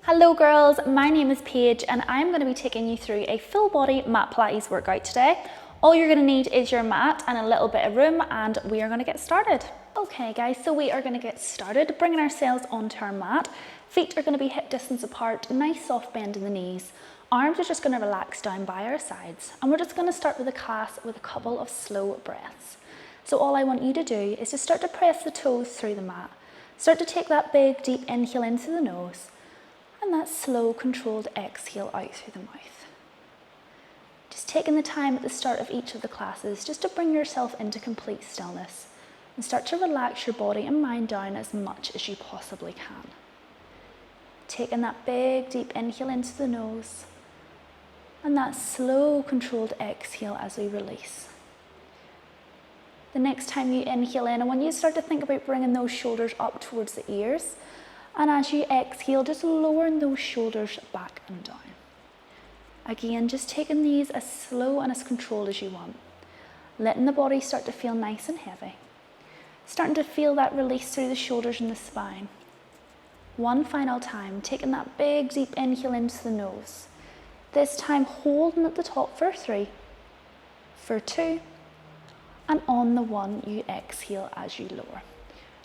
Hello girls, my name is Paige and I'm going to be taking you through a full body mat Pilates workout today. All you're going to need is your mat and a little bit of room and we are going to get started. Okay guys, so we are going to get started bringing ourselves onto our mat. Feet are going to be hip distance apart, nice soft bend in the knees. Arms are just going to relax down by our sides and we're just going to start with the class with a couple of slow breaths. So all I want you to do is to start to press the toes through the mat. Start to take that big deep inhale into the nose. And that slow, controlled exhale out through the mouth. Just taking the time at the start of each of the classes just to bring yourself into complete stillness and start to relax your body and mind down as much as you possibly can. Taking that big, deep inhale into the nose and that slow, controlled exhale as we release. The next time you inhale in, I want you to start to think about bringing those shoulders up towards the ears. And as you exhale, just lowering those shoulders back and down. Again, just taking these as slow and as controlled as you want. Letting the body start to feel nice and heavy. Starting to feel that release through the shoulders and the spine. One final time, taking that big deep inhale into the nose. This time holding at the top for 3, for 2, and on the 1 you exhale as you lower.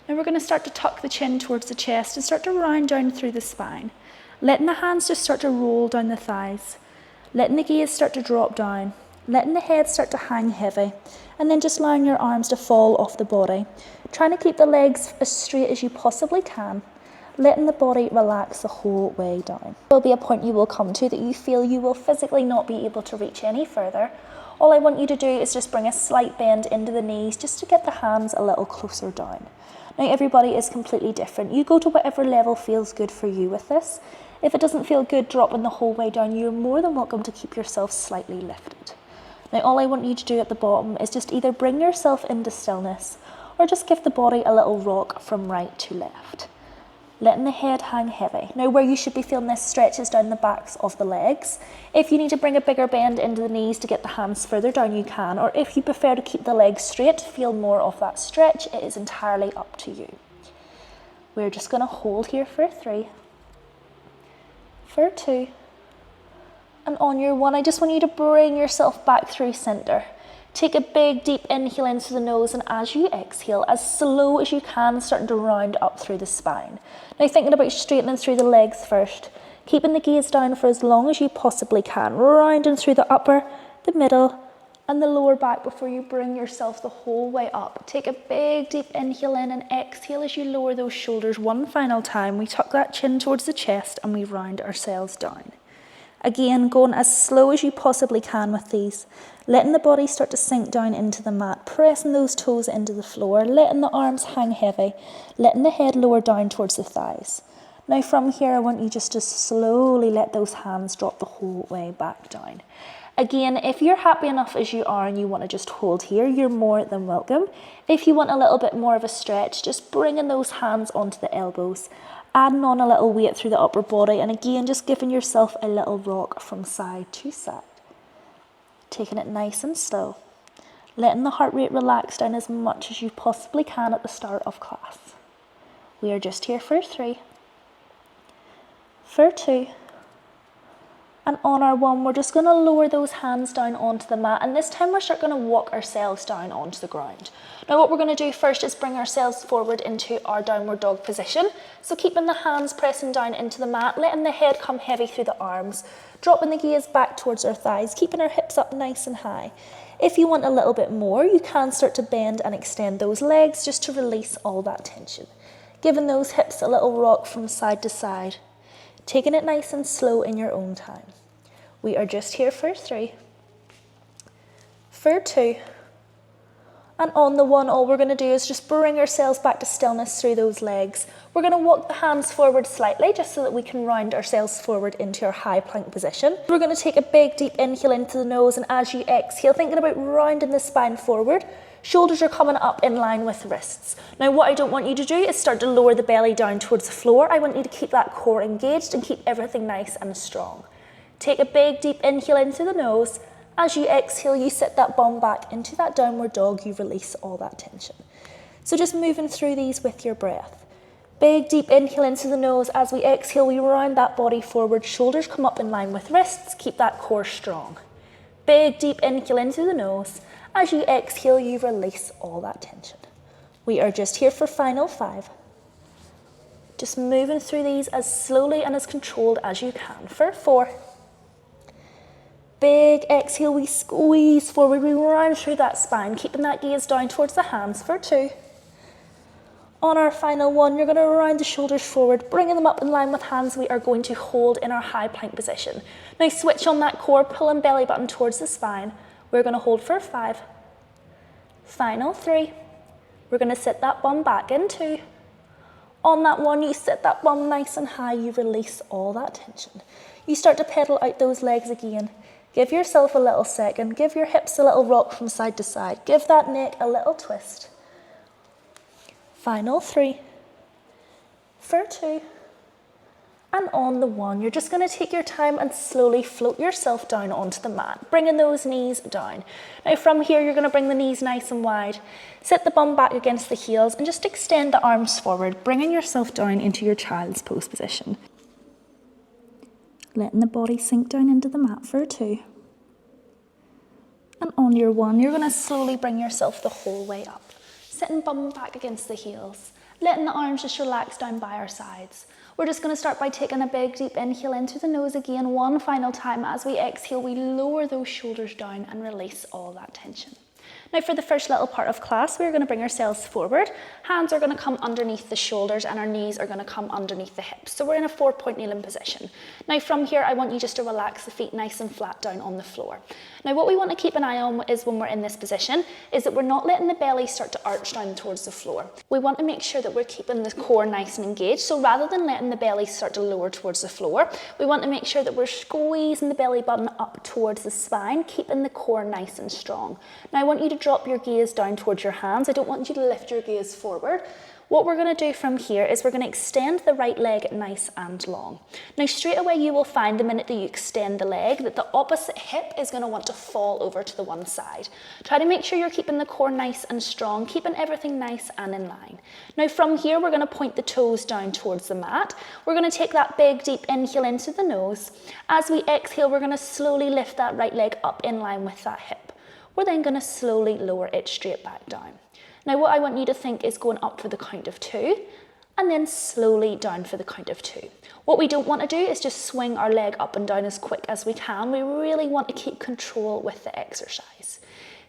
Now we're going to start to tuck the chin towards the chest and start to round down through the spine. Letting the hands just start to roll down the thighs. Letting the gaze start to drop down. Letting the head start to hang heavy. And then just allowing your arms to fall off the body. Trying to keep the legs as straight as you possibly can. Letting the body relax the whole way down. There will be a point you will come to that you feel you will physically not be able to reach any further. All I want you to do is just bring a slight bend into the knees just to get the hands a little closer down. Now everybody is completely different. You go to whatever level feels good for you with this. If it doesn't feel good dropping the whole way down, you're more than welcome to keep yourself slightly lifted. Now all I want you to do at the bottom is just either bring yourself into stillness or just give the body a little rock from right to left. Letting the head hang heavy. Now where you should be feeling this stretch is down the backs of the legs. If you need to bring a bigger bend into the knees to get the hands further down, you can. Or if you prefer to keep the legs straight, feel more of that stretch, it is entirely up to you. We're just going to hold here for 3, for 2, and on your 1, I just want you to bring yourself back through center. Take a big deep inhale into the nose and as you exhale, as slow as you can, starting to round up through the spine. Now thinking about straightening through the legs first, keeping the gaze down for as long as you possibly can, rounding through the upper, the middle and the lower back before you bring yourself the whole way up. Take a big deep inhale in and exhale as you lower those shoulders one final time. We tuck that chin towards the chest and we round ourselves down. Again, going as slow as you possibly can with these. Letting the body start to sink down into the mat, pressing those toes into the floor, letting the arms hang heavy, letting the head lower down towards the thighs. Now from here, I want you just to slowly let those hands drop the whole way back down. Again, if you're happy enough as you are and you want to just hold here, you're more than welcome. If you want a little bit more of a stretch, just bringing those hands onto the elbows, adding on a little weight through the upper body, and again, just giving yourself a little rock from side to side. Taking it nice and slow, letting the heart rate relax down as much as you possibly can at the start of class. We are just here for 3, for 2, and on our 1, we're just going to lower those hands down onto the mat, and this time we're going to walk ourselves down onto the ground. Now what we're going to do first is bring ourselves forward into our downward dog position. So keeping the hands pressing down into the mat, letting the head come heavy through the arms, dropping the gaze back towards our thighs, keeping our hips up nice and high. If you want a little bit more, you can start to bend and extend those legs just to release all that tension. Giving those hips a little rock from side to side. Taking it nice and slow in your own time. We are just here for 3, for 2, and on the 1, all we're going to do is just bring ourselves back to stillness through those legs. We're going to walk the hands forward slightly just so that we can round ourselves forward into our high plank position. We're going to take a big deep inhale into the nose and as you exhale, thinking about rounding the spine forward. Shoulders are coming up in line with wrists. Now what I don't want you to do is start to lower the belly down towards the floor. I want you to keep that core engaged and keep everything nice and strong. Take a big deep inhale into the nose. As you exhale, you sit that bum back into that downward dog. You release all that tension. So just moving through these with your breath. Big deep inhale into the nose. As we exhale, we round that body forward. Shoulders come up in line with wrists. Keep that core strong. Big deep inhale into the nose. As you exhale, you release all that tension. We are just here for final 5. Just moving through these as slowly and as controlled as you can. For 4. Big exhale, we squeeze forward. We round through that spine, keeping that gaze down towards the hands. For 2. On our final 1, you're going to round the shoulders forward, bringing them up in line with hands. We are going to hold in our high plank position. Now switch on that core, pulling belly button towards the spine. We're going to hold for 5. Final 3. We're going to sit that bum back in 2. On that 1, you sit that bum nice and high. You release all that tension. You start to pedal out those legs again. Give yourself a little second. Give your hips a little rock from side to side. Give that neck a little twist. Final 3, for 2, and on the 1, you're just going to take your time and slowly float yourself down onto the mat, bringing those knees down. Now from here, you're going to bring the knees nice and wide, sit the bum back against the heels, and just extend the arms forward, bringing yourself down into your child's pose position. Letting the body sink down into the mat for 2. And on your 1, you're going to slowly bring yourself the whole way up. Sitting bum back against the heels, letting the arms just relax down by our sides. We're just going to start by taking a big deep inhale into the nose again, one final time. As we exhale, we lower those shoulders down and release all that tension. Now for the first little part of class, we're going to bring ourselves forward. Hands are going to come underneath the shoulders and our knees are going to come underneath the hips. So we're in a 4-point kneeling position. Now from here, I want you just to relax the feet nice and flat down on the floor. Now what we want to keep an eye on is when we're in this position, is that we're not letting the belly start to arch down towards the floor. We want to make sure that we're keeping the core nice and engaged. So rather than letting the belly start to lower towards the floor, we want to make sure that we're squeezing the belly button up towards the spine, keeping the core nice and strong. Now I want you to drop your gaze down towards your hands. I don't want you to lift your gaze forward. What we're going to do from here is we're going to extend the right leg nice and long. Now straight away you will find the minute that you extend the leg that the opposite hip is going to want to fall over to the one side. Try to make sure you're keeping the core nice and strong, keeping everything nice and in line. Now from here we're going to point the toes down towards the mat. We're going to take that big deep inhale into the nose. As we exhale, we're going to slowly lift that right leg up in line with that hip. We're then going to slowly lower it straight back down. Now what I want you to think is going up for the count of 2 and then slowly down for the count of 2. What we don't want to do is just swing our leg up and down as quick as we can. We really want to keep control with the exercise.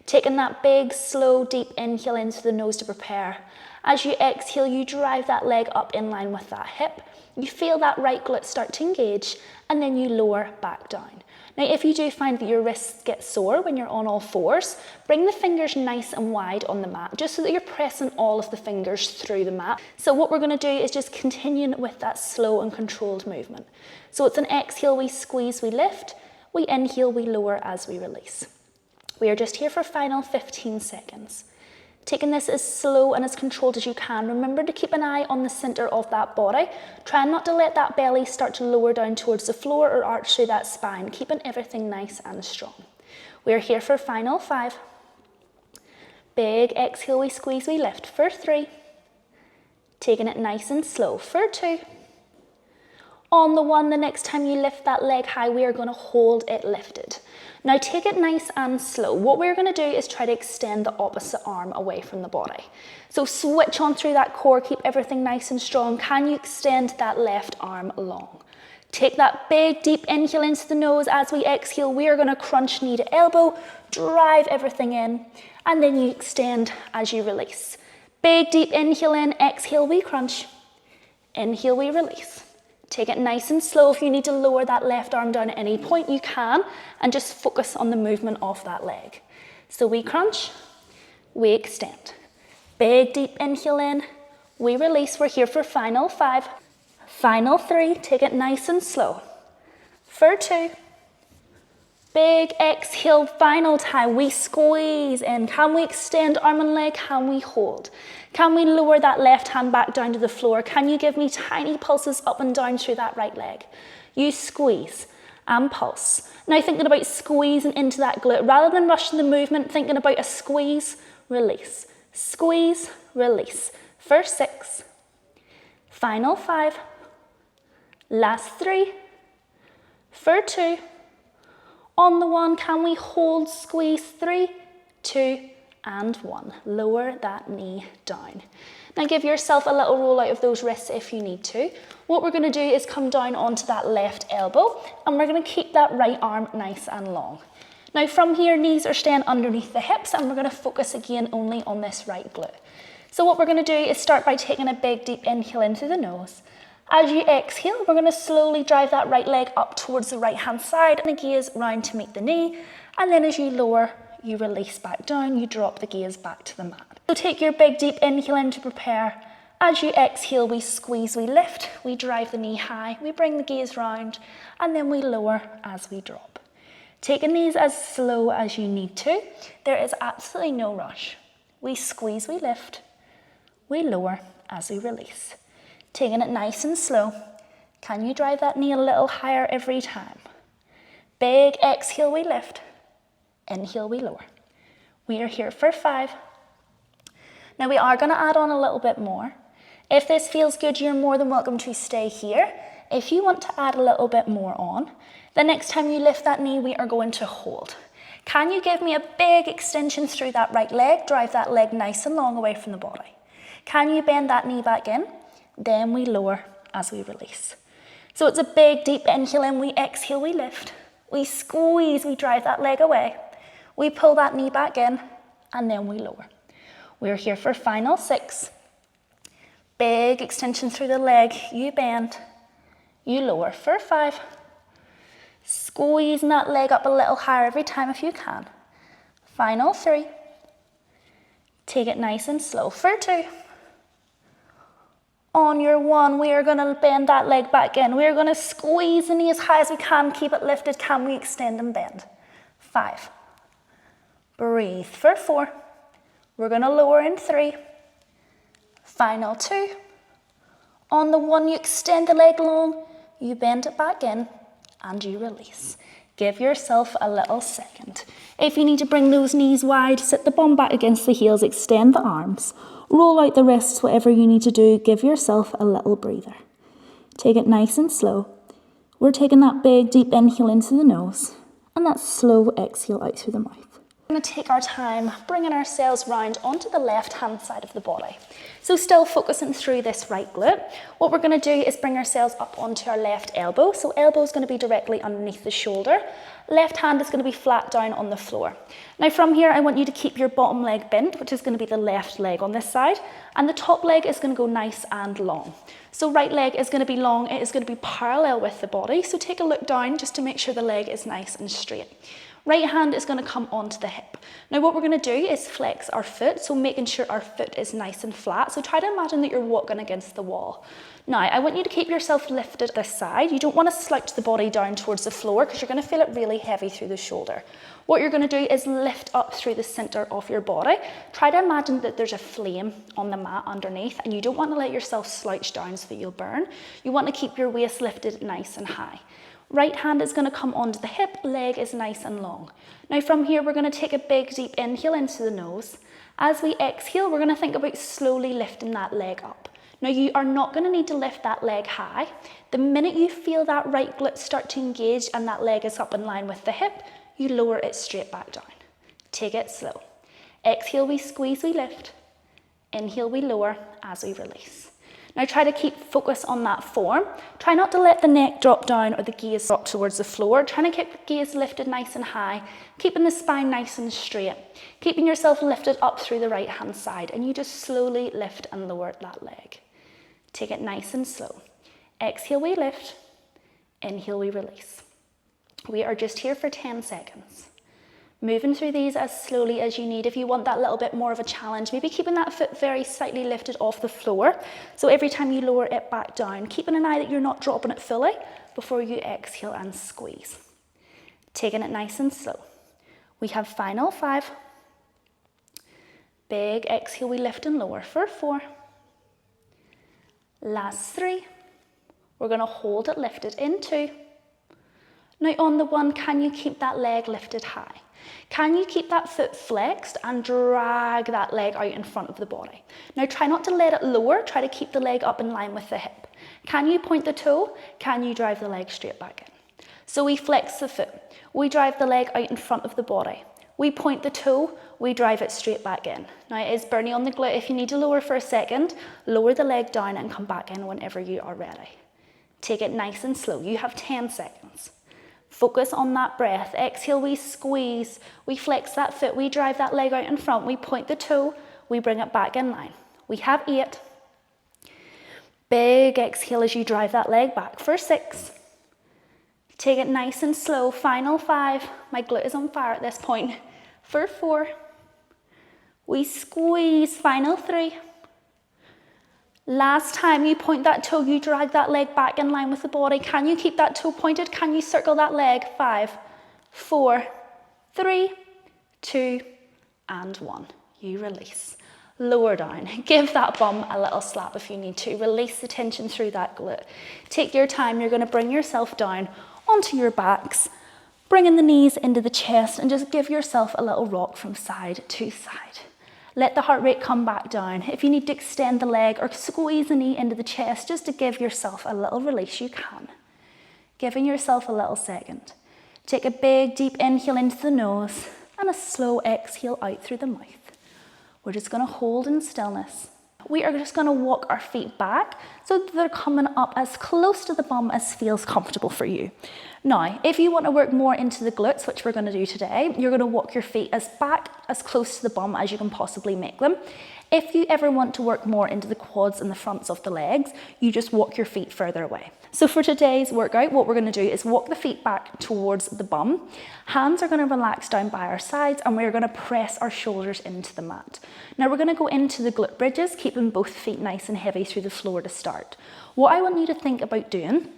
Taking that big, slow, deep inhale into the nose to prepare. As you exhale, you drive that leg up in line with that hip. You feel that right glute start to engage and then you lower back down. Now, if you do find that your wrists get sore when you're on all fours, bring the fingers nice and wide on the mat, just so that you're pressing all of the fingers through the mat. So what we're going to do is just continue with that slow and controlled movement. So it's an exhale, we squeeze, we lift, we inhale, we lower as we release. We are just here for final 15 seconds. Taking this as slow and as controlled as you can. Remember to keep an eye on the center of that body. Try not to let that belly start to lower down towards the floor or arch through that spine, keeping everything nice and strong. We're here for final 5. Big exhale, we squeeze, we lift for 3. Taking it nice and slow for 2. On the 1, the next time you lift that leg high, we are going to hold it lifted. Now take it nice and slow. What we're going to do is try to extend the opposite arm away from the body. So switch on through that core, keep everything nice and strong. Can you extend that left arm long? Take that big deep inhale into the nose. As we exhale, we are going to crunch knee to elbow, drive everything in, and then you extend as you release. Big deep inhale in, exhale, we crunch. Inhale, we release. Take it nice and slow. If you need to lower that left arm down at any point, you can, and just focus on the movement of that leg. So we crunch, we extend. Big deep inhale in, we release. We're here for final 5. Final 3, take it nice and slow. For 2. Big exhale, final time, we squeeze in. Can we extend arm and leg? Can we hold? Can we lower that left hand back down to the floor? Can you give me tiny pulses up and down through that right leg? You squeeze and pulse. Now thinking about squeezing into that glute. Rather than rushing the movement, thinking about a squeeze, release. Squeeze, release. For 6. Final 5. Last 3. For 2. On the 1, can we hold, squeeze? 3, 2, and 1. Lower that knee down. Now give yourself a little roll out of those wrists if you need to. What we're going to do is come down onto that left elbow, and we're going to keep that right arm nice and long. Now from here, knees are staying underneath the hips, and we're going to focus again only on this right glute. So what we're going to do is start by taking a big deep inhale in through the nose. As you exhale, we're going to slowly drive that right leg up towards the right hand side and the gaze round to meet the knee. And then as you lower, you release back down, you drop the gaze back to the mat. So take your big deep inhale in to prepare. As you exhale, we squeeze, we lift, we drive the knee high, we bring the gaze round, and then we lower as we drop. Taking these as slow as you need to. There is absolutely no rush. We squeeze, we lift, we lower as we release. Taking it nice and slow. Can you drive that knee a little higher every time? Big exhale, we lift. Inhale, we lower. We are here for 5. Now we are going to add on a little bit more. If this feels good, you're more than welcome to stay here. If you want to add a little bit more on, the next time you lift that knee, we are going to hold. Can you give me a big extension through that right leg? Drive that leg nice and long away from the body. Can you bend that knee back in? Then we lower as we release. So it's a big deep inhale in, we exhale, we lift. We squeeze, we drive that leg away. We pull that knee back in, and then we lower. We're here for final 6. Big extension through the leg, you bend, you lower for 5. Squeezing that leg up a little higher every time if you can. Final 3. Take it nice and slow for 2. On your 1, we are going to bend that leg back in. We are going to squeeze the knee as high as we can, keep it lifted. Can we extend and bend? 5. Breathe for 4. We're going to lower in 3. Final 2. On the 1, you extend the leg long, you bend it back in, and you release. Give yourself a little second. If you need to bring those knees wide, sit the bum back against the heels, extend the arms. Roll out the wrists, whatever you need to do. Give yourself a little breather. Take it nice and slow. We're taking that big deep inhale into the nose and that slow exhale out through the mouth. We're going to take our time bringing ourselves round onto the left hand side of the body. So still focusing through this right glute. What we're going to do is bring ourselves up onto our left elbow. So elbow is going to be directly underneath the shoulder. Left hand is going to be flat down on the floor. Now from here, I want you to keep your bottom leg bent, which is going to be the left leg on this side. And the top leg is going to go nice and long. So right leg is going to be long. It is going to be parallel with the body. So take a look down just to make sure the leg is nice and straight. Right hand is going to come onto the hip. Now what we're going to do is flex our foot, so making sure our foot is nice and flat. So try to imagine that you're walking against the wall. Now I want you to keep yourself lifted this side. You don't want to slouch the body down towards the floor because you're going to feel it really heavy through the shoulder. What you're going to do is lift up through the center of your body. Try to imagine that there's a flame on the mat underneath, and you don't want to let yourself slouch down so that you'll burn. You want to keep your waist lifted nice and high. Right hand is going to come onto the hip, leg is nice and long. Now from here, we're going to take a big deep inhale into the nose. As we exhale, we're going to think about slowly lifting that leg up. Now you are not going to need to lift that leg high. The minute you feel that right glute start to engage and that leg is up in line with the hip, you lower it straight back down. Take it slow. Exhale, we squeeze, we lift. Inhale, we lower as we release. Now try to keep focus on that form. Try not to let the neck drop down or the gaze drop towards the floor. Trying to keep the gaze lifted nice and high, keeping the spine nice and straight, keeping yourself lifted up through the right hand side, and you just slowly lift and lower that leg. Take it nice and slow. Exhale, we lift. Inhale, we release. We are just here for 10 seconds. Moving through these as slowly as you need. If you want that little bit more of a challenge, maybe keeping that foot very slightly lifted off the floor. So every time you lower it back down, keeping an eye that you're not dropping it fully before you exhale and squeeze. Taking it nice and slow. We have final 5. Big exhale, we lift and lower for 4. Last 3. We're going to hold it lifted in 2. Now on the 1, can you keep that leg lifted high? Can you keep that foot flexed and drag that leg out in front of the body? Now try not to let it lower, try to keep the leg up in line with the hip. Can you point the toe? Can you drive the leg straight back in? So we flex the foot, we drive the leg out in front of the body. We point the toe, we drive it straight back in. Now it is burning on the glute. If you need to lower for a second, lower the leg down and come back in whenever you are ready. Take it nice and slow. You have 10 seconds. Focus on that breath. Exhale, we squeeze. We flex that foot. We drive that leg out in front. We point the toe. We bring it back in line. We have 8. Big exhale as you drive that leg back for 6. Take it nice and slow. Final 5. My glute is on fire at this point. For 4. We squeeze. Final 3. Last time you point that toe, you drag that leg back in line with the body. Can you keep that toe pointed? Can you circle that leg? 5, 4, 3, 2, and 1. You release. Lower down. Give that bum a little slap if you need to. Release the tension through that glute. Take your time. You're going to bring yourself down onto your backs, bringing the knees into the chest, and just give yourself a little rock from side to side. Let the heart rate come back down. If you need to extend the leg or squeeze the knee into the chest just to give yourself a little release, you can. Giving yourself a little second. Take a big deep inhale into the nose and a slow exhale out through the mouth. We're just going to hold in stillness. We are just going to walk our feet back so that they're coming up as close to the bum as feels comfortable for you. Now, if you want to work more into the glutes, which we're going to do today, you're going to walk your feet as close to the bum as you can possibly make them. If you ever want to work more into the quads and the fronts of the legs, you just walk your feet further away. So for today's workout, what we're going to do is walk the feet back towards the bum. Hands are going to relax down by our sides and we're going to press our shoulders into the mat. Now we're going to go into the glute bridges, keeping both feet nice and heavy through the floor to start. What I want you to think about doing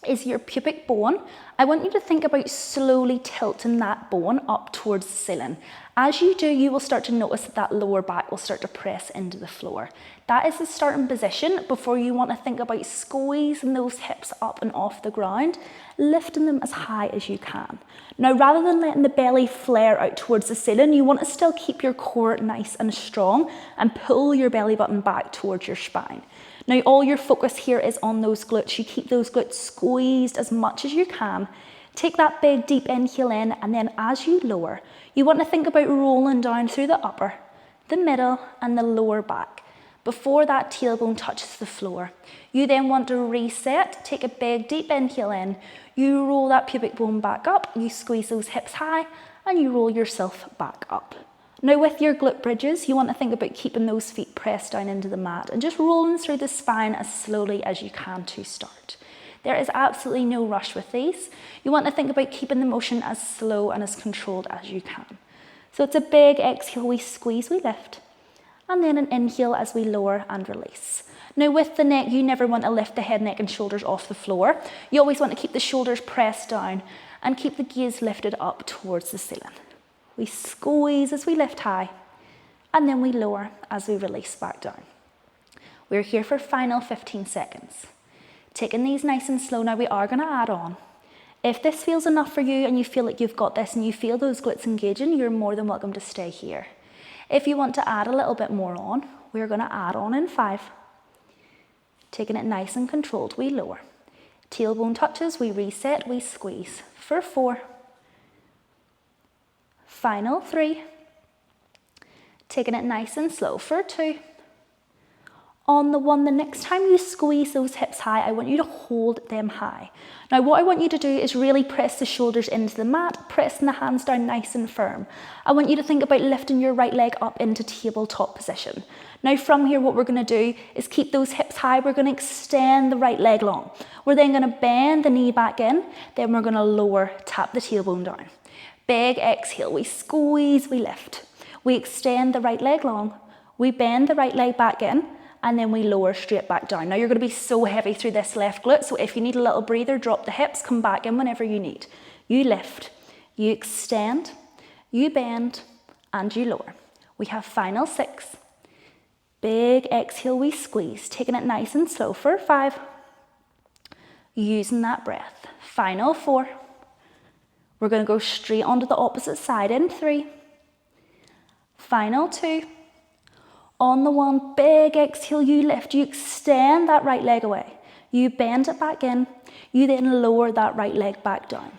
is your pubic bone. I want you to think about slowly tilting that bone up towards the ceiling. As you do, you will start to notice that lower back will start to press into the floor. That is the starting position before you want to think about squeezing those hips up and off the ground, lifting them as high as you can. Now, rather than letting the belly flare out towards the ceiling, you want to still keep your core nice and strong and pull your belly button back towards your spine. Now, all your focus here is on those glutes. You keep those glutes squeezed as much as you can. Take that big deep inhale in, and then as you lower, you want to think about rolling down through the upper, the middle, and the lower back before that tailbone touches the floor. You then want to reset, take a big deep inhale in, you roll that pubic bone back up, you squeeze those hips high, and you roll yourself back up. Now with your glute bridges, you want to think about keeping those feet pressed down into the mat and just rolling through the spine as slowly as you can to start. There is absolutely no rush with these. You want to think about keeping the motion as slow and as controlled as you can. So it's a big exhale, we squeeze, we lift, and then an inhale as we lower and release. Now with the neck, you never want to lift the head, neck and shoulders off the floor. You always want to keep the shoulders pressed down and keep the gaze lifted up towards the ceiling. We squeeze as we lift high, and then we lower as we release back down. We're here for final 15 seconds. Taking these nice and slow. Now we are going to add on. If this feels enough for you and you feel like you've got this and you feel those glutes engaging, you're more than welcome to stay here. If you want to add a little bit more on, we're going to add on in 5. Taking it nice and controlled, we lower. Tailbone touches, we reset, we squeeze. For 4. Final 3. Taking it nice and slow for 2. On the 1, the next time you squeeze those hips high, I want you to hold them high. Now what I want you to do is really press the shoulders into the mat, pressing the hands down nice and firm. I want you to think about lifting your right leg up into tabletop position. Now from here, what we're going to do is keep those hips high. We're going to extend the right leg long. We're then going to bend the knee back in, then we're going to lower, tap the tailbone down. Big exhale, we squeeze, we lift. We extend the right leg long, we bend the right leg back in, and then we lower straight back down. Now you're going to be so heavy through this left glute, so if you need a little breather, drop the hips, come back in whenever you need. You lift, you extend, you bend, and you lower. We have final 6. Big exhale, we squeeze, taking it nice and slow for 5. Using that breath. Final 4. We're going to go straight onto the opposite side in 3. Final 2. On the 1, big exhale, you lift, you extend that right leg away. You bend it back in, you then lower that right leg back down.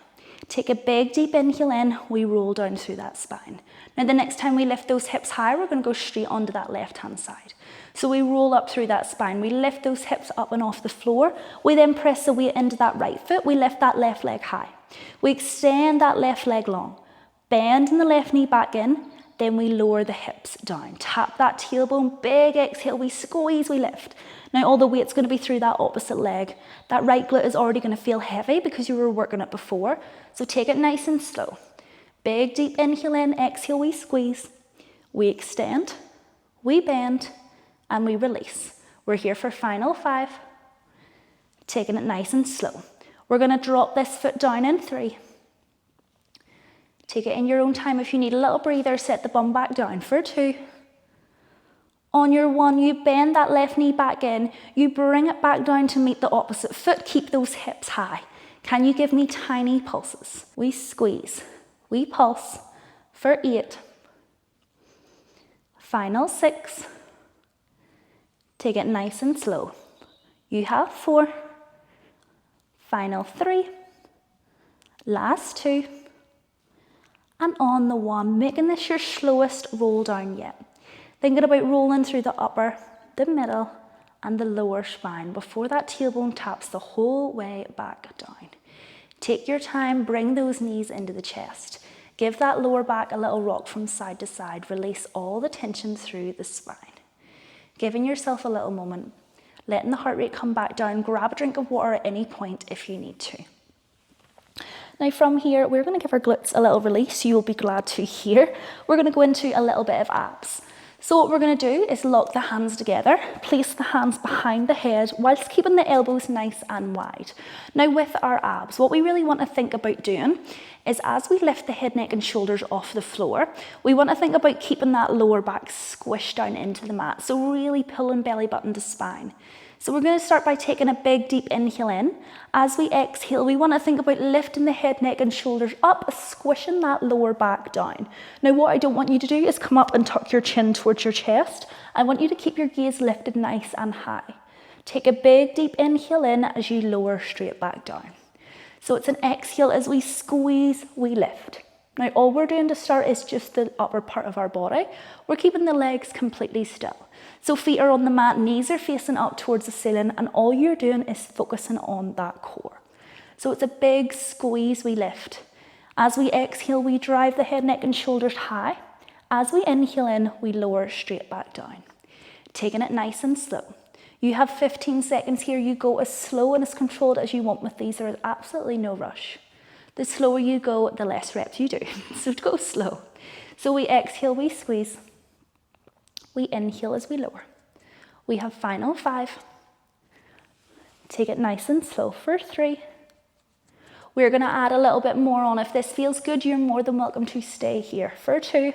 Take a big deep inhale in, we roll down through that spine. Now the next time we lift those hips high, we're going to go straight onto that left hand side. So we roll up through that spine, we lift those hips up and off the floor, we then press the weight into that right foot, we lift that left leg high. We extend that left leg long, bend the left knee back in, then we lower the hips down. Tap that tailbone, big exhale, we squeeze, we lift. Now all the weight's going to be through that opposite leg. That right glute is already going to feel heavy because you were working it before. So take it nice and slow. Big deep inhale in, exhale, we squeeze. We extend, we bend, and we release. We're here for final 5. Taking it nice and slow. We're going to drop this foot down in 3. Take it in your own time. If you need a little breather, set the bum back down for 2. On your 1, you bend that left knee back in. You bring it back down to meet the opposite foot. Keep those hips high. Can you give me tiny pulses? We squeeze. We pulse for 8. Final 6. Take it nice and slow. You have 4. Final 3. Last 2. And on the 1, making this your slowest roll down yet. Thinking about rolling through the upper, the middle, and the lower spine before that tailbone taps the whole way back down. Take your time, bring those knees into the chest. Give that lower back a little rock from side to side. Release all the tension through the spine. Giving yourself a little moment, letting the heart rate come back down. Grab a drink of water at any point if you need to. Now from here, we're going to give our glutes a little release. You'll be glad to hear. We're going to go into a little bit of abs. So what we're going to do is lock the hands together, place the hands behind the head whilst keeping the elbows nice and wide. Now with our abs, what we really want to think about doing is as we lift the head, neck and shoulders off the floor, we want to think about keeping that lower back squished down into the mat. So really pulling belly button to spine. So we're going to start by taking a big deep inhale in. As we exhale, we want to think about lifting the head, neck and shoulders up, squishing that lower back down. Now what I don't want you to do is come up and tuck your chin towards your chest. I want you to keep your gaze lifted nice and high. Take a big deep inhale in as you lower straight back down. So it's an exhale as we squeeze, we lift. Now all we're doing to start is just the upper part of our body. We're keeping the legs completely still. So feet are on the mat, knees are facing up towards the ceiling, and all you're doing is focusing on that core. So it's a big squeeze, we lift. As we exhale, we drive the head, neck and shoulders high. As we inhale in, we lower straight back down. Taking it nice and slow. You have 15 seconds here. You go as slow and as controlled as you want with these. There is absolutely no rush. The slower you go, the less reps you do. So go slow. So we exhale, we squeeze. We inhale as we lower. We have final 5. Take it nice and slow for 3. We're going to add a little bit more on. If this feels good, you're more than welcome to stay here for 2.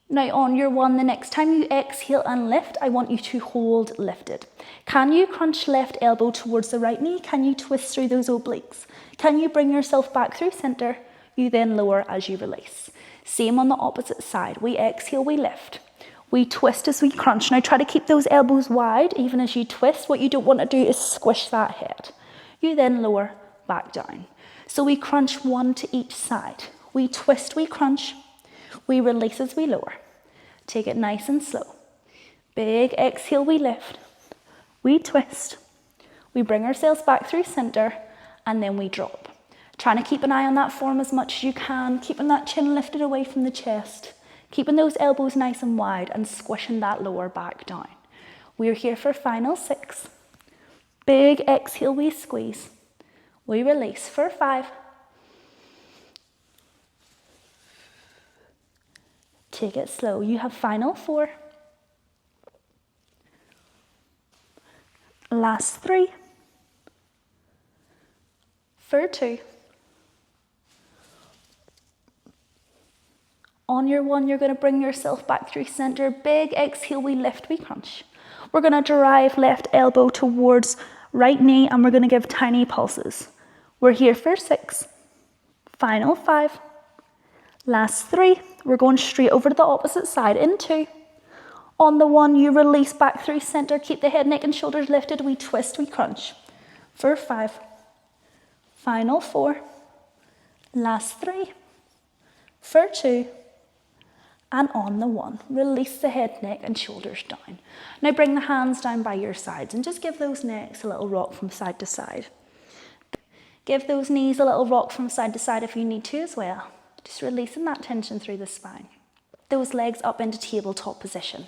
Now on your 1, the next time you exhale and lift, I want you to hold lifted. Can you crunch left elbow towards the right knee? Can you twist through those obliques? Can you bring yourself back through center? You then lower as you release. Same on the opposite side. We exhale, we lift. We twist as we crunch. Now try to keep those elbows wide even as you twist. What you don't want to do is squish that head. You then lower back down. So we crunch 1 to each side. We twist, we crunch. We release as we lower. Take it nice and slow. Big exhale, we lift. We twist. We bring ourselves back through center and then we drop. Trying to keep an eye on that form as much as you can, keeping that chin lifted away from the chest. Keeping those elbows nice and wide and squishing that lower back down. We're here for final 6. Big exhale, we squeeze. We release for 5. Take it slow. You have final 4. Last 3. For 2. On your 1, you're going to bring yourself back through center. Big exhale, we lift, we crunch. We're going to drive left elbow towards right knee and we're going to give tiny pulses. We're here for 6. Final 5. Last 3. We're going straight over to the opposite side in 2. On the 1, you release back through center, keep the head, neck and shoulders lifted, we twist, we crunch. For 5. Final 4. Last 3. For 2. And on the 1, release the head, neck and shoulders down. Now bring the hands down by your sides and just give those necks a little rock from side to side. Give those knees a little rock from side to side if you need to as well. Just releasing that tension through the spine. Those legs up into tabletop position.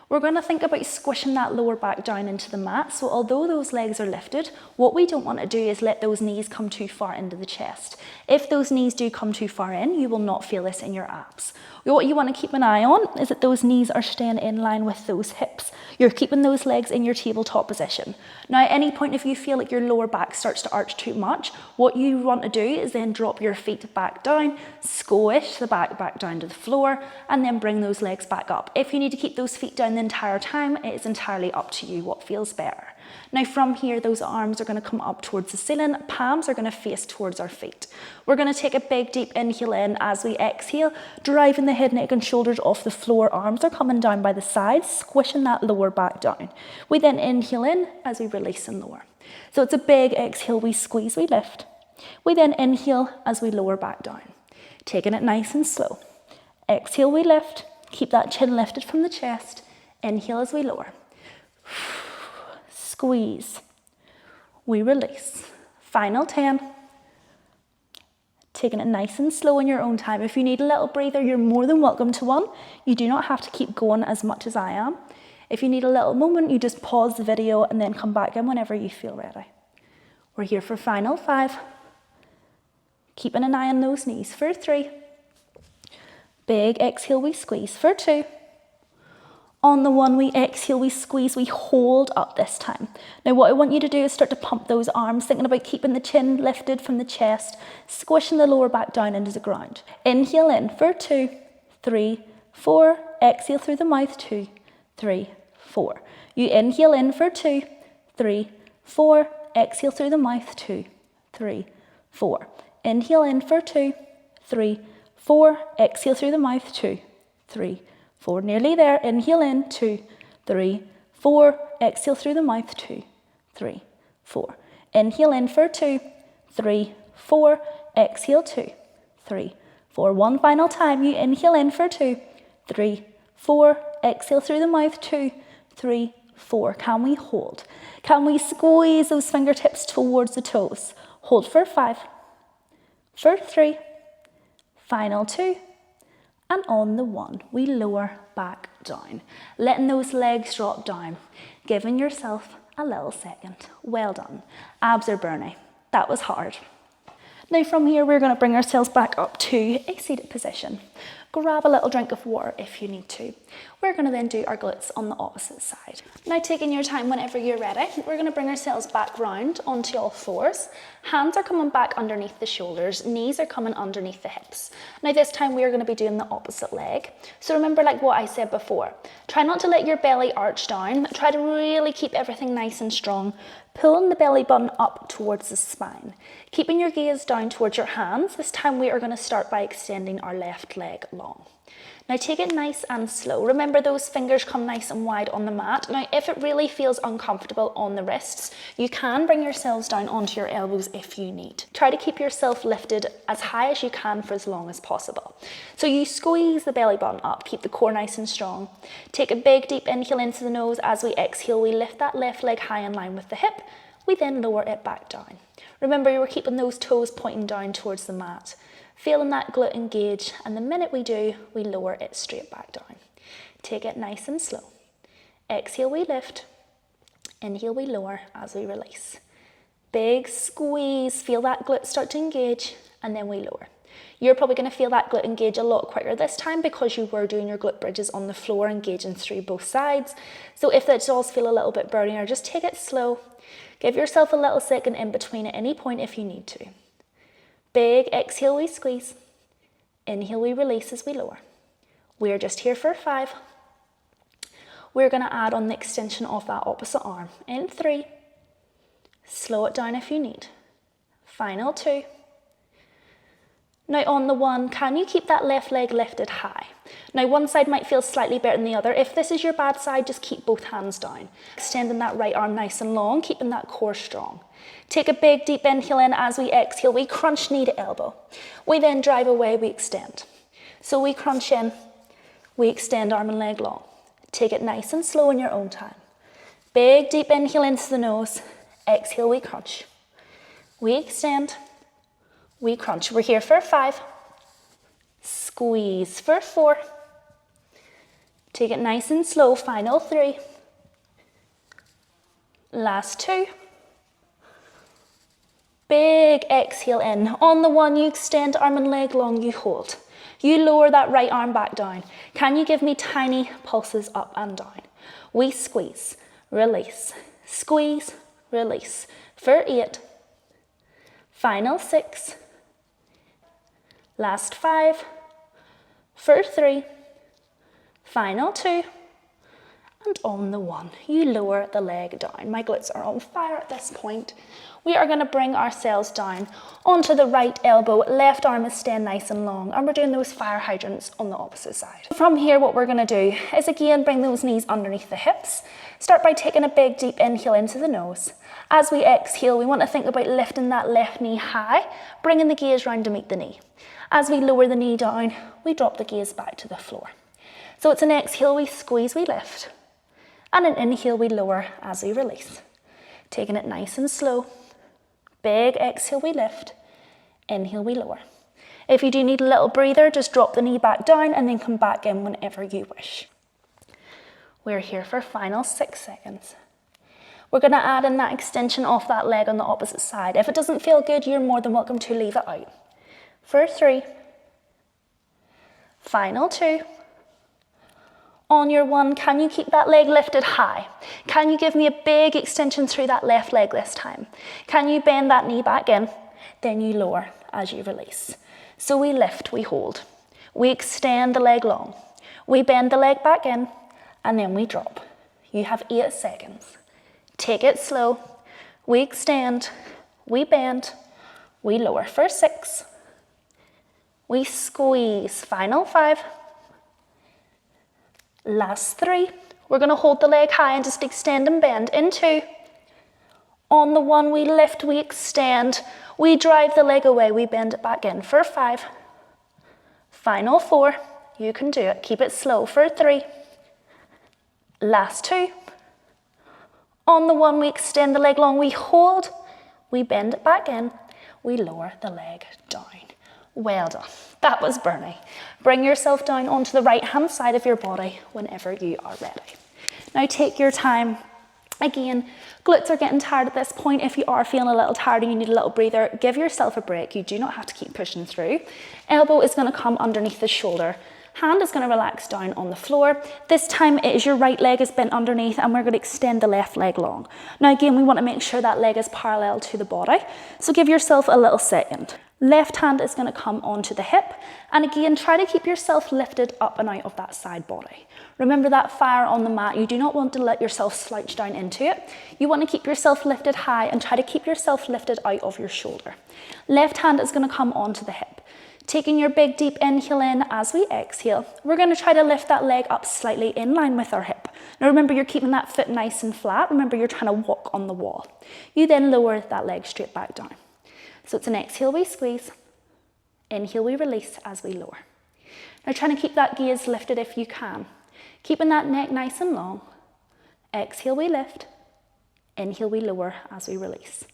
We're going to think about squishing that lower back down into the mat. So although those legs are lifted, what we don't want to do is let those knees come too far into the chest. If those knees do come too far in, you will not feel this in your abs. What you want to keep an eye on is that those knees are staying in line with those hips. You're keeping those legs in your tabletop position. Now, at any point, if you feel like your lower back starts to arch too much, what you want to do is then drop your feet back down, squish the back down to the floor, and then bring those legs back up. If you need to keep those feet down the entire time, it is entirely up to you what feels better. Now from here, those arms are going to come up towards the ceiling, palms are going to face towards our feet. We're going to take a big deep inhale in as we exhale, driving the head, neck and shoulders off the floor. Arms are coming down by the sides, squishing that lower back down. We then inhale in as we release and lower. So it's a big exhale, we squeeze, we lift. We then inhale as we lower back down, taking it nice and slow. Exhale, we lift, keep that chin lifted from the chest. Inhale as we lower. Squeeze. We release. Final 10. Taking it nice and slow in your own time. If you need a little breather, you're more than welcome to one. You do not have to keep going as much as I am. If you need a little moment, you just pause the video and then come back in whenever you feel ready. We're here for final 5. Keeping an eye on those knees for 3. Big exhale, we squeeze for 2. On the 1, we exhale, we squeeze, we hold up this time. Now what I want you to do is start to pump those arms, thinking about keeping the chin lifted from the chest, squishing the lower back down into the ground. Inhale in for 2, 3, 4. Exhale through the mouth, 2, 3, 4. You inhale in for 2, 3, 4. Exhale through the mouth, 2, 3, 4. Inhale in for 2, 3, 4. Exhale through the mouth, 2, 3, 4. Nearly there. Inhale in, 2, 3, 4. Exhale through the mouth, 2, 3, 4. Inhale in for 2, 3, 4. Exhale, 2, 3, 4. One final time. You inhale in for 2, 3, 4. Exhale through the mouth, 2, 3, 4. Can we hold? Can we squeeze those fingertips towards the toes? Hold for 5, for 3, final 2. And on the 1, we lower back down, letting those legs drop down, giving yourself a little second. Well done. Abs are burning. That was hard. Now from here, we're going to bring ourselves back up to a seated position. Grab a little drink of water if you need to. We're going to then do our glutes on the opposite side. Now taking your time whenever you're ready, we're going to bring ourselves back round onto all fours. Hands are coming back underneath the shoulders, knees are coming underneath the hips. Now this time we are going to be doing the opposite leg. So remember, like what I said before, try not to let your belly arch down. Try to really keep everything nice and strong. Pulling the belly button up towards the spine. Keeping your gaze down towards your hands. This time we are going to start by extending our left leg long. Now take it nice and slow. Remember, those fingers come nice and wide on the mat. Now if it really feels uncomfortable on the wrists, you can bring yourselves down onto your elbows if you need. Try to keep yourself lifted as high as you can for as long as possible. So you squeeze the belly button up, keep the core nice and strong. Take a big deep inhale into the nose. As we exhale, we lift that left leg high in line with the hip. We then lower it back down. Remember, you were keeping those toes pointing down towards the mat. Feeling that glute engage, and the minute we do, we lower it straight back down. Take it nice and slow. Exhale, we lift. Inhale, we lower as we release. Big squeeze, feel that glute start to engage, and then we lower. You're probably going to feel that glute engage a lot quicker this time because you were doing your glute bridges on the floor, engaging through both sides. So if that does feel a little bit burnier, just take it slow. Give yourself a little second in between at any point if you need to. Big exhale, we squeeze. Inhale, we release as we lower. We're just here for 5. We're going to add on the extension of that opposite arm in 3. Slow it down if you need. Final 2. Now on the one, can you keep that left leg lifted high? Now one side might feel slightly better than the other. If this is your bad side, just keep both hands down. Extending that right arm nice and long, keeping that core strong. Take a big deep inhale in. As we exhale, we crunch knee to elbow. We then drive away, we extend. So we crunch in, we extend arm and leg long. Take it nice and slow in your own time. Big deep inhale into the nose. Exhale, we crunch. We extend, we crunch. We're here for 5. Squeeze for 4. Take it nice and slow. Final 3. Last 2. Big exhale in. On the one, you extend arm and leg long, you hold. You lower that right arm back down. Can you give me tiny pulses up and down? We squeeze, release, squeeze, release. For 8. Final 6. Last 5. For 3. Final 2. And on the 1, you lower the leg down. My glutes are on fire at this point. We are going to bring ourselves down onto the right elbow. Left arm is staying nice and long, and we're doing those fire hydrants on the opposite side. From here, what we're going to do is again bring those knees underneath the hips. Start by taking a big deep inhale into the nose. As we exhale, we want to think about lifting that left knee high, bringing the gaze round to meet the knee. As we lower the knee down, we drop the gaze back to the floor. So it's an exhale, we squeeze, we lift. And an inhale, we lower as we release. Taking it nice and slow. Big exhale, we lift. Inhale, we lower. If you do need a little breather, just drop the knee back down and then come back in whenever you wish. We're here for final 6 seconds. We're going to add in that extension off that leg on the opposite side. If it doesn't feel good, you're more than welcome to leave it out. For 3. Final 2. On your 1, can you keep that leg lifted high? Can you give me a big extension through that left leg this time? Can you bend that knee back in? Then you lower as you release. So we lift, we hold. We extend the leg long. We bend the leg back in, and then we drop. You have 8 seconds. Take it slow. We extend, we bend, we lower for 6. We squeeze, final 5. Last 3. We're going to hold the leg high and just extend and bend in 2. On the 1, we lift, we extend, we drive the leg away, we bend it back in for 5. Final 4. You can do it. Keep it slow for 3. Last 2. On the 1, we extend the leg long, we hold, we bend it back in, we lower the leg down. Well done. That was Bernie. Bring yourself down onto the right hand side of your body whenever you are ready. Now take your time. Again, glutes are getting tired at this point. If you are feeling a little tired and you need a little breather, give yourself a break. You do not have to keep pushing through. Elbow is going to come underneath the shoulder. Hand is going to relax down on the floor. This time it is your right leg is bent underneath, and we're going to extend the left leg long. Now again, we want to make sure that leg is parallel to the body. So give yourself a little second. Left hand is going to come onto the hip, and again, try to keep yourself lifted up and out of that side body. Remember that fire on the mat, you do not want to let yourself slouch down into it. You want to keep yourself lifted high and try to keep yourself lifted out of your shoulder. Left hand is going to come onto the hip. Taking your big deep inhale in as we exhale, we're going to try to lift that leg up slightly in line with our hip. Now remember, you're keeping that foot nice and flat. Remember, you're trying to walk on the wall. You then lower that leg straight back down. So it's an exhale, we squeeze. Inhale, we release as we lower. Now trying to keep that gaze lifted if you can. Keeping that neck nice and long. Exhale, we lift. Inhale, we lower as we release.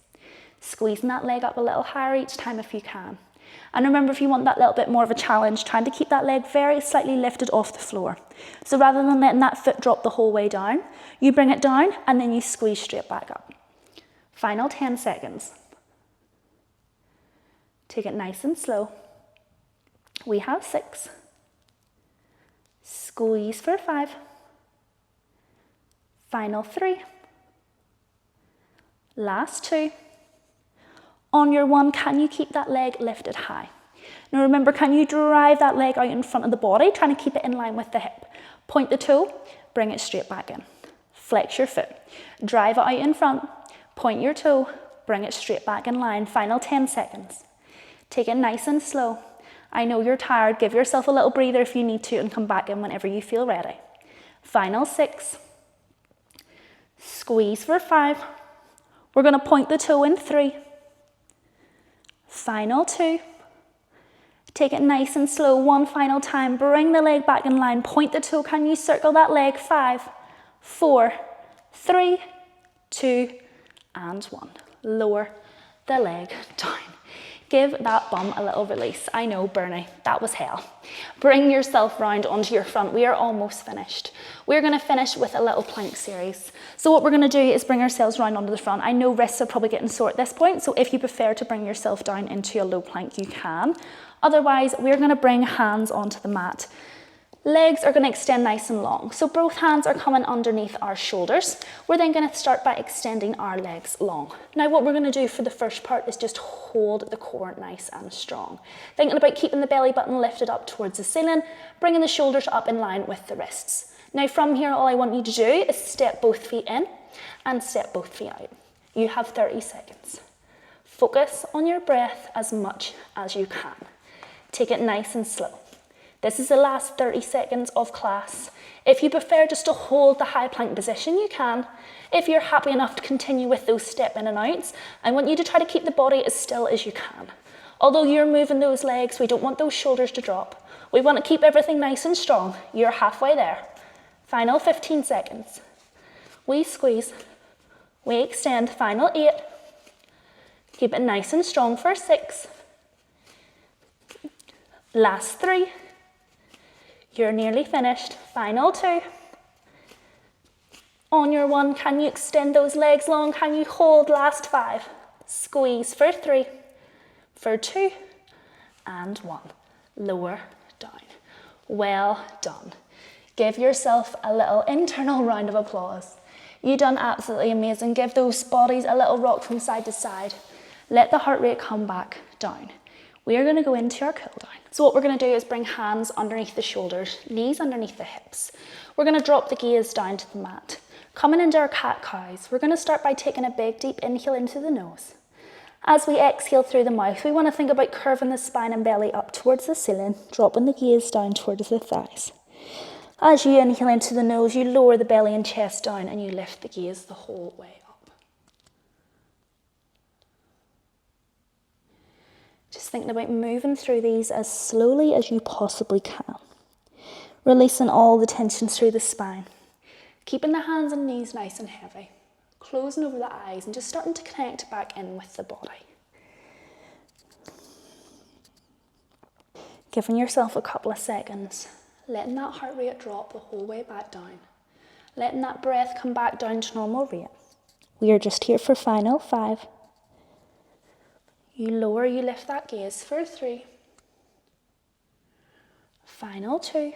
Squeezing that leg up a little higher each time if you can. And remember, if you want that little bit more of a challenge, trying to keep that leg very slightly lifted off the floor. So rather than letting that foot drop the whole way down, you bring it down and then you squeeze straight back up. Final 10 seconds. Take it nice and slow. We have 6. Squeeze for 5. Final 3. Last 2. On your 1, can you keep that leg lifted high? Now remember, can you drive that leg out in front of the body, trying to keep it in line with the hip? Point the toe, bring it straight back in. Flex your foot. Drive it out in front, point your toe, bring it straight back in line. Final 10 seconds. Take it nice and slow. I know you're tired. Give yourself a little breather if you need to and come back in whenever you feel ready. Final 6. Squeeze for 5. We're going to point the toe in 3. Final 2. Take it nice and slow. One final time. Bring the leg back in line. Point the toe. Can you circle that leg? 5, 4, 3, 2, and 1. Lower the leg down. Give that bum a little release. I know, Bernie, that was hell. Bring yourself round onto your front. We are almost finished. We're going to finish with a little plank series. So what we're going to do is bring ourselves round onto the front. I know wrists are probably getting sore at this point, so if you prefer to bring yourself down into a low plank, you can. Otherwise, we're going to bring hands onto the mat. Legs are going to extend nice and long. So both hands are coming underneath our shoulders. We're then going to start by extending our legs long. Now what we're going to do for the first part is just hold the core nice and strong. Thinking about keeping the belly button lifted up towards the ceiling, bringing the shoulders up in line with the wrists. Now from here, all I want you to do is step both feet in and step both feet out. You have 30 seconds. Focus on your breath as much as you can. Take it nice and slow. This is the last 30 seconds of class. If you prefer just to hold the high plank position, you can. If you're happy enough to continue with those step in and outs, I want you to try to keep the body as still as you can. Although you're moving those legs, we don't want those shoulders to drop. We want to keep everything nice and strong. You're halfway there. Final 15 seconds. We squeeze. We extend. Final 8. Keep it nice and strong for 6. Last 3. You're nearly finished. Final 2. On your 1, can you extend those legs long? Can you hold? Last 5. Squeeze for 3, for 2, and 1. Lower down. Well done. Give yourself a little internal round of applause. You done absolutely amazing. Give those bodies a little rock from side to side. Let the heart rate come back down. We are going to go into our cool down. So what we're going to do is bring hands underneath the shoulders, knees underneath the hips. We're going to drop the gaze down to the mat. Coming into our cat-cows, we're going to start by taking a big deep inhale into the nose. As we exhale through the mouth, we want to think about curving the spine and belly up towards the ceiling, dropping the gaze down towards the thighs. As you inhale into the nose, you lower the belly and chest down and you lift the gaze the whole way up. Just thinking about moving through these as slowly as you possibly can. Releasing all the tensions through the spine. Keeping the hands and knees nice and heavy. Closing over the eyes and just starting to connect back in with the body. Giving yourself a couple of seconds. Letting that heart rate drop the whole way back down. Letting that breath come back down to normal rate. We are just here for final 5. You lower, you lift that gaze for 3. Final 2.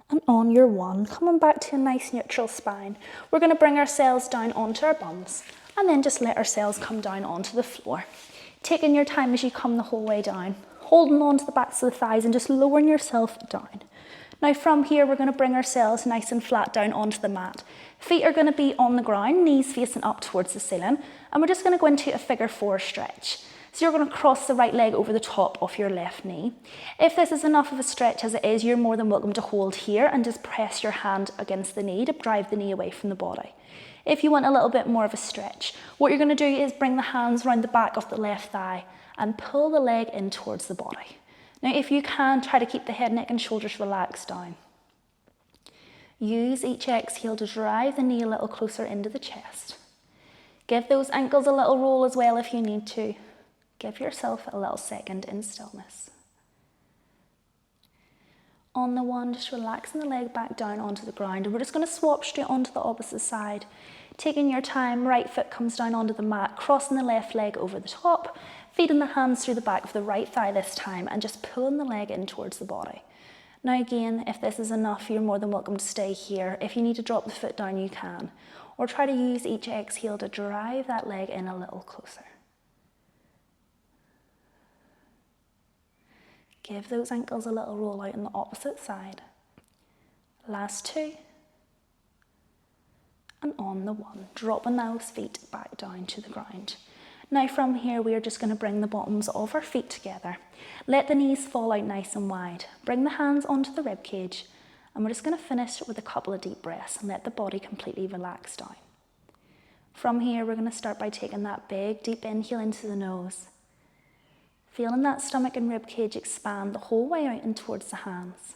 And on your 1, coming back to a nice neutral spine, we're going to bring ourselves down onto our bums and then just let ourselves come down onto the floor. Taking your time as you come the whole way down, holding on to the backs of the thighs and just lowering yourself down. Now from here, we're going to bring ourselves nice and flat down onto the mat. Feet are going to be on the ground, knees facing up towards the ceiling, and we're just going to go into a figure 4 stretch. So you're going to cross the right leg over the top of your left knee. If this is enough of a stretch as it is, you're more than welcome to hold here and just press your hand against the knee to drive the knee away from the body. If you want a little bit more of a stretch, what you're going to do is bring the hands around the back of the left thigh and pull the leg in towards the body. Now, if you can, try to keep the head, neck and shoulders relaxed down. Use each exhale to drive the knee a little closer into the chest. Give those ankles a little roll as well if you need to. Give yourself a little second in stillness. On the 1, just relaxing the leg back down onto the ground, and we're just going to swap straight onto the opposite side. Taking your time, right foot comes down onto the mat, crossing the left leg over the top, feeding the hands through the back of the right thigh this time, and just pulling the leg in towards the body. Now again, if this is enough, you're more than welcome to stay here. If you need to drop the foot down, you can. Or try to use each exhale to drive that leg in a little closer. Give those ankles a little roll out on the opposite side. Last 2. And on the 1, dropping those feet back down to the ground. Now from here, we are just going to bring the bottoms of our feet together. Let the knees fall out nice and wide. Bring the hands onto the rib cage, and we're just going to finish with a couple of deep breaths and let the body completely relax down. From here, we're going to start by taking that big, deep inhale into the nose. Feeling that stomach and rib cage expand the whole way out and towards the hands.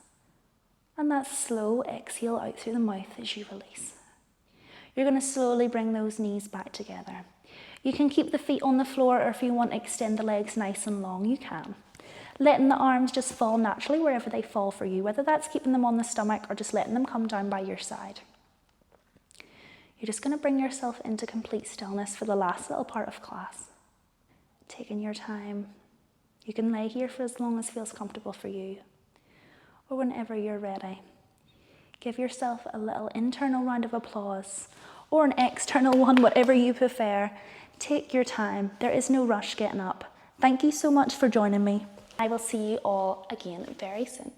And that slow exhale out through the mouth as you release. You're going to slowly bring those knees back together. You can keep the feet on the floor, or if you want to extend the legs nice and long, you can. Letting the arms just fall naturally wherever they fall for you, whether that's keeping them on the stomach or just letting them come down by your side. You're just going to bring yourself into complete stillness for the last little part of class. Taking your time. You can lay here for as long as feels comfortable for you, or whenever you're ready. Give yourself a little internal round of applause, or an external one, whatever you prefer. Take your time. There is no rush getting up. Thank you so much for joining me. I will see you all again very soon.